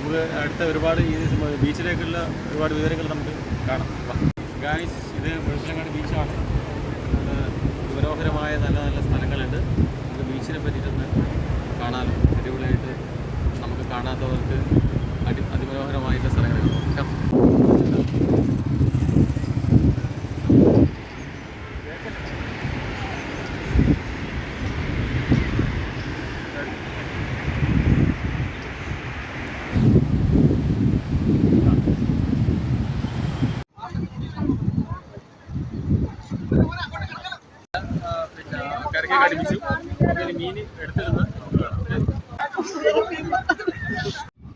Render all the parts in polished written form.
നമുക്ക് അടുത്ത ഒരുപാട് ഈ ബീച്ചിലേക്കുള്ള ഒരുപാട് വിവരങ്ങൾ നമുക്ക് കാണാം. ഗായ്സ്, ഇത് മുഴപ്പിലങ്ങാട് ബീച്ചാണ്. മനോഹരമായ നല്ല നല്ല സ്ഥലങ്ങളുണ്ട്. നമുക്ക് ബീച്ചിനെ പറ്റിയിട്ടൊന്ന് കാണാമല്ലോ. അടിപൊളിയായിട്ട് നമുക്ക് കാണാത്തവർക്ക് അതിമനോഹരമായിട്ടുള്ള സ്ഥലങ്ങൾ നോക്കാം. കരയ്ക്ക് കടിപ്പിച്ചു മീൻ എടുത്തിരുന്ന് നമുക്ക് കാണാം.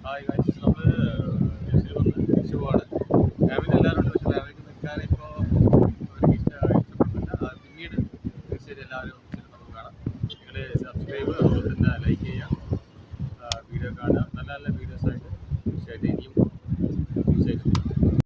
ഹായ് ഗൈസ്, നമ്മൾ ബീച്ചിൽ വന്ന് തിരിച്ചു പോവാണ്. ഫാമിലി എല്ലാവരും ഉണ്ട്. പക്ഷേ ഫാമിലിക്ക് നിൽക്കാൻ ഇപ്പോൾ അവർക്ക് ഇഷ്ടപ്പെട്ടില്ല. പിന്നീട് തീർച്ചയായിട്ടും എല്ലാവരും നമുക്ക് കാണാം. നിങ്ങൾ സബ്സ്ക്രൈബ് അതുപോലെ തന്നെ ലൈക്ക് ചെയ്യുക.